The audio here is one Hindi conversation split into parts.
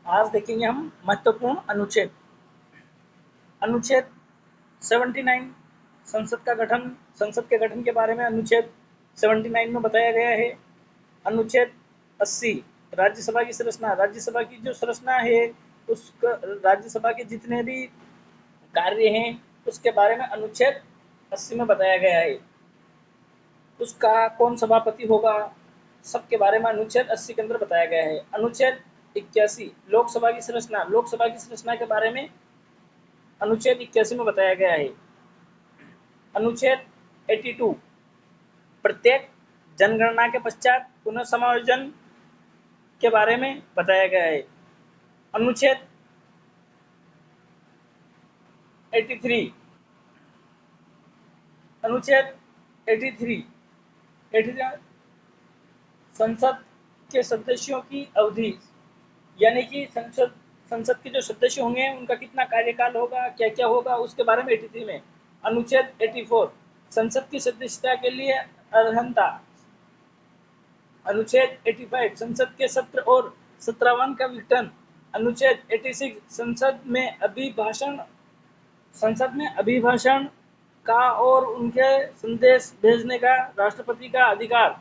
आज देखेंगे हम महत्वपूर्ण अनुच्छेद। अनुच्छेद 79 संसद के गठन के बारे में अनुच्छेद 79 में बताया गया है। अनुच्छेद 80 राज्यसभा की संरचना। राज्यसभा की जो संरचना है उस राज्यसभा के जितने भी कार्य हैं उसके बारे में अनुच्छेद 80 में बताया गया है। उसका कौन सभापति होगा सबके बारे में अनुच्छेद 80 के अंदर बताया गया है। अनुच्छेद 81 लोकसभा की संरचना। लोकसभा की संरचना के बारे में अनुच्छेद 81 में बताया गया है। अनुच्छेद 82 प्रत्येक जनगणना के पश्चात पुनः समायोजन के बारे में बताया गया है। अनुच्छेद 83 संसद के सदस्यों की अवधि, यानी कि संसद के जो सदस्य होंगे उनका कितना कार्यकाल होगा, क्या क्या होगा, उसके बारे में 83 में। अनुच्छेद 84 संसद की सदस्यता के लिए अर्हता। अनुच्छेद 85 संसद के सत्र और सत्रावन का विघटन। अनुच्छेद 86 संसद में अभिभाषण का और उनके संदेश भेजने का राष्ट्रपति का अधिकार।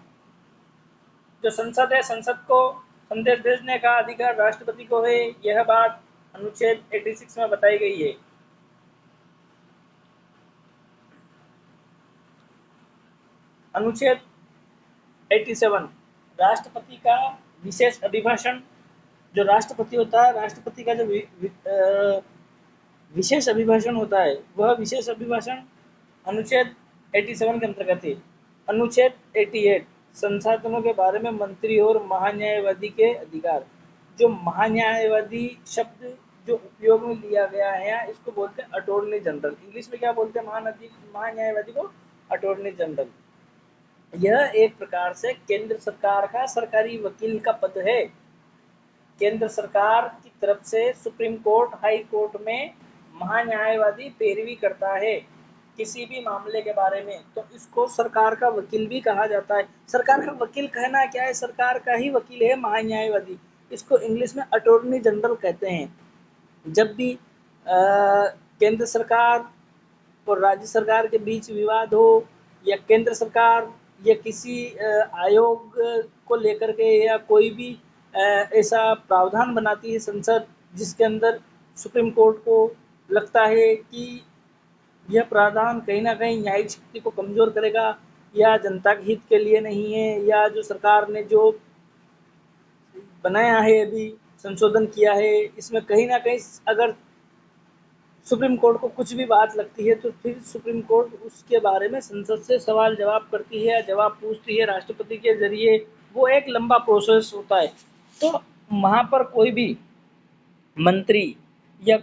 जो संसद है, संसद को संदेश भेजने का अधिकार राष्ट्रपति को है। यह बात अनुच्छेद 86 में बताई गई है। अनुच्छेद 87 राष्ट्रपति का विशेष अभिभाषण। जो राष्ट्रपति होता है, राष्ट्रपति का जो विशेष अभिभाषण होता है, वह विशेष अभिभाषण अनुच्छेद 87 के अंतर्गत है। अनुच्छेद 88 संसाधनों के बारे में मंत्री और महान्यायवादी के अधिकार। जो महान्यायवादी शब्द जो उपयोग में लिया गया है, इसको बोलते हैं अटॉर्नी जनरल। इंग्लिश में क्या बोलते हैं महान्यायवादी को? Attorney general. यह एक प्रकार से केंद्र सरकार का सरकारी वकील का पद है। केंद्र सरकार की तरफ से सुप्रीम कोर्ट, हाई कोर्ट में महान्यायवादी पैरवी करता है किसी भी मामले के बारे में, तो इसको सरकार का वकील भी कहा जाता है। सरकार का वकील कहना क्या है? सरकार का ही वकील है महान्यायवादी। इसको इंग्लिश में अटॉर्नी जनरल कहते हैं। जब भी केंद्र सरकार और राज्य सरकार के बीच विवाद हो, या केंद्र सरकार या किसी आयोग को लेकर के, या कोई भी ऐसा प्रावधान बनाती है संसद जिसके अंदर सुप्रीम कोर्ट को लगता है कि यह प्रावधान कहीं ना कहीं न्यायिक शक्ति को कमजोर करेगा, या जनता के हित के लिए नहीं है, या जो सरकार ने जो बनाया है, अभी संशोधन किया है, इसमें कहीं ना कहीं अगर सुप्रीम कोर्ट को कुछ भी बात लगती है, तो फिर सुप्रीम कोर्ट उसके बारे में संसद से सवाल जवाब करती है, जवाब पूछती है राष्ट्रपति के जरिए। वो एक लंबा प्रोसेस होता है। तो वहाँ पर कोई भी मंत्री या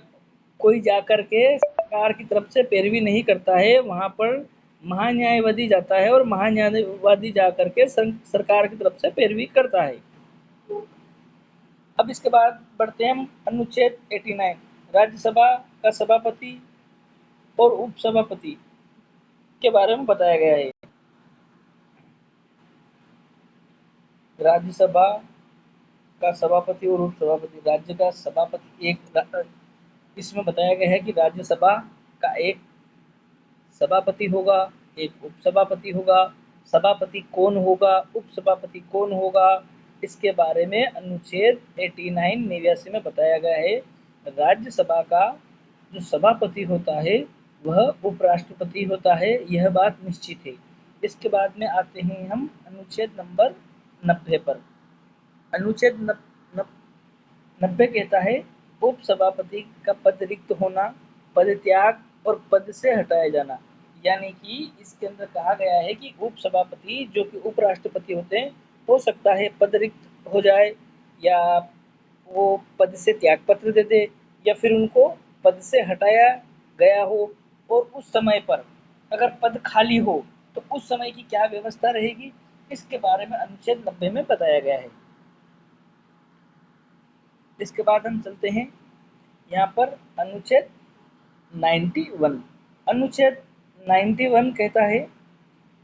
कोई जाकर के सरकार की तरफ से पैरवी नहीं करता है, वहाँ पर महान्यायवादी जाता है और महान्यायवादी जाकर के सरकार की तरफ से पैरवी करता है। अब इसके बाद बढ़ते हैं हम अनुच्छेद 89 राज्यसभा का सभापति और उपसभापति के बारे में बताया गया है। राज्यसभा का सभापति और उपसभापति। राज्य का सभापति इसमें बताया गया है कि राज्यसभा का एक सभापति होगा, एक उपसभापति होगा। सभापति कौन होगा, उपसभापति कौन होगा, इसके बारे में अनुच्छेद 89 में बताया गया है। राज्यसभा का जो सभापति होता है वह उपराष्ट्रपति होता है, यह बात निश्चित है। इसके बाद में आते हैं हम अनुच्छेद नंबर 90 पर। अनुच्छेद 90 कहता है उपसभापति का पद रिक्त होना, पद त्याग और पद से हटाया जाना। यानी कि इसके अंदर कहा गया है कि उपसभापति जो कि उपराष्ट्रपति होते हैं, हो सकता है पद रिक्त हो जाए, या वो पद से त्याग पत्र दे दे, या फिर उनको पद से हटाया गया हो। और उस समय पर अगर पद खाली हो तो उस समय की क्या व्यवस्था रहेगी, इसके बारे में अनुच्छेद 90 में बताया गया है। इसके बाद हम चलते हैं यहाँ पर अनुच्छेद 91। अनुच्छेद 91 कहता है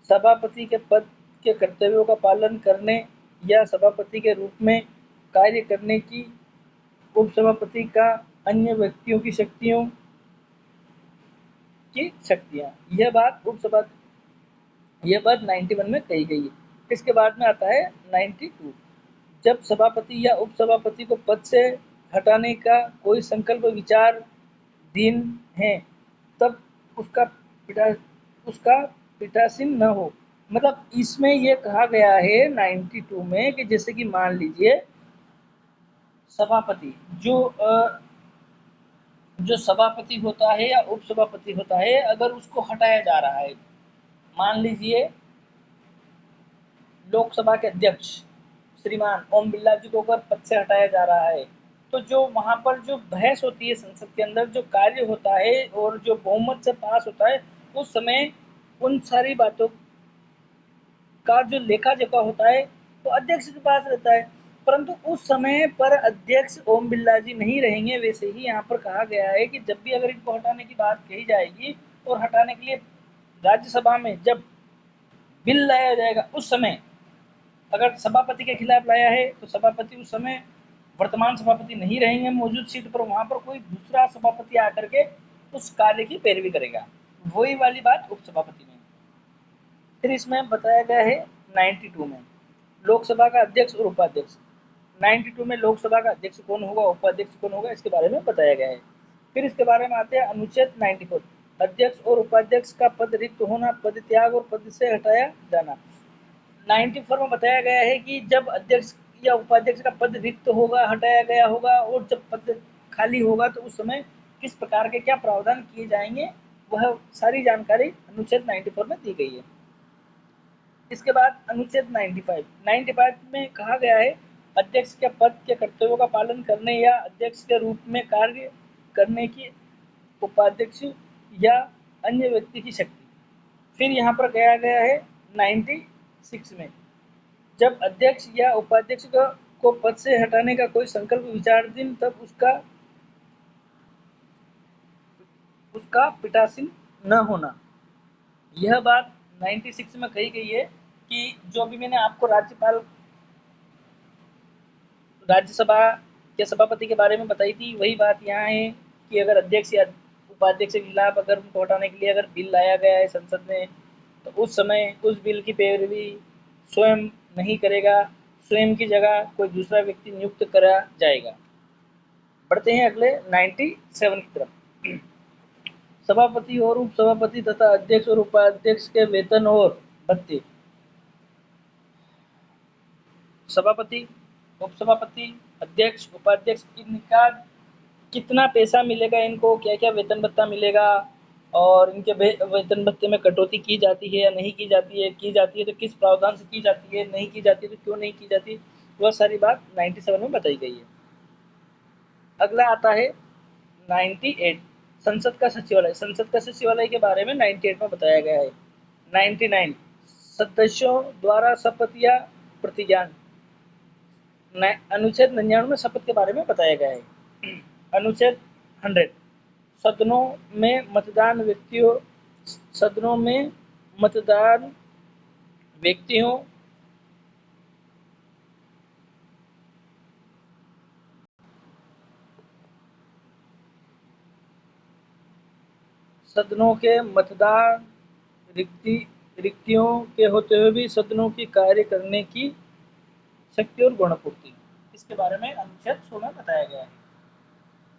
सभापति के पद के कर्तव्यों का पालन करने या सभापति के रूप में कार्य करने की उपसभापति का अन्य व्यक्तियों की शक्तियां, यह बात 91 में कही गई है। इसके बाद में आता है 92। जब सभापति या उपसभापति को पद से हटाने का कोई संकल्प विचाराधीन है, तब उसका पिटा उसका पीठासीन न हो। मतलब इसमें यह कहा गया है 92 में कि जैसे कि मान लीजिए सभापति जो सभापति होता है या उपसभापति होता है, अगर उसको हटाया जा रहा है, मान लीजिए लोकसभा के अध्यक्ष श्रीमान ओम बिरला जी को अगर पद से हटाया जा रहा है, तो जो वहां पर जो बहस होती है संसद के अंदर, जो कार्य होता है और जो बहुमत से पास होता है, उस समय उन सारी बातों का जो लेखा जोखा होता है वो अध्यक्ष के पास रहता है। परंतु उस समय पर अध्यक्ष ओम बिरला जी नहीं रहेंगे। वैसे ही यहाँ पर कहा गया है कि जब भी अगर इनको हटाने की बात कही जाएगी और हटाने के लिए राज्यसभा में जब बिल लाया जाएगा, उस समय अगर सभापति के खिलाफ लाया है तो सभापति उस समय वर्तमान सभापति नहीं रहेंगे मौजूद सीट पर, वहां पर कोई दूसरा सभापति आकर के उस कार्य की पैरवी करेगा। वही वाली बात उपसभापति में। फिर इसमें बताया गया है 92 में लोकसभा का अध्यक्ष और उपाध्यक्ष। 92 में लोकसभा का अध्यक्ष कौन होगा, उपाध्यक्ष कौन होगा, इसके बारे में बताया गया है। फिर इसके बारे में आते हैं अनुच्छेद 94, अध्यक्ष और उपाध्यक्ष का पद रिक्त होना, पद त्याग और पद से हटाया जाना। 94 में बताया गया है कि जब अध्यक्ष या उपाध्यक्ष का पद रिक्त होगा, हटाया गया होगा, और जब पद खाली होगा तो उस समय किस प्रकार के क्या प्रावधान किए जाएंगे, वह सारी जानकारी अनुच्छेद 94 में दी गई है। इसके बाद अनुच्छेद 95 में कहा गया है अध्यक्ष के पद के कर्तव्यों का पालन करने या अध्यक्ष के रूप में कार्य करने की उपाध्यक्ष या अन्य व्यक्ति की शक्ति। फिर यहाँ पर कहा गया है 96 में जब अध्यक्ष या उपाध्यक्ष को पद से हटाने का कोई संकल्प विचाराधीन, तब उसका पीठासीन न होना। यह बात 96 में कही गई है कि जो भी मैंने आपको राज्यसभा के सभापति के बारे में बताई थी, वही बात यहाँ है कि अगर अध्यक्ष या उपाध्यक्ष के खिलाफ अगर उनको हटाने के लिए अगर बिल लाया गया है संसद में, तो उस समय उस बिल की पैरवी स्वयं नहीं करेगा, स्वयं की जगह कोई दूसरा व्यक्ति नियुक्त करा जाएगा। बढ़ते हैं अगले 97 की तरफ। सभापति और उपसभापति तथा अध्यक्ष और उपाध्यक्ष के वेतन और भत्ते। सभापति, उपसभापति, अध्यक्ष, उपाध्यक्ष, इनका कितना पैसा मिलेगा, इनको क्या क्या वेतन भत्ता मिलेगा, और इनके वेतन भत्ते में कटौती की जाती है या नहीं की जाती है, तो किस प्रावधान से की जाती है, नहीं की जाती तो क्यों नहीं की जाती, वह सारी बात 97 में बताई गई है। अगला आता है 98 संसद का सचिवालय के बारे में 98 में बताया गया है। 99 सदस्यों द्वारा शपथ या प्रतिज्ञान। अनुच्छेद 99 में शपथ के बारे में बताया गया है। अनुच्छेद 100 सदनों में मतदान व्यक्तियों सदनों के मतदान रिक्तियों के होते हुए भी सदनों की कार्य करने की शक्ति और गुणपूर्ति। इसके बारे में अनुच्छेद 100 में बताया गया है।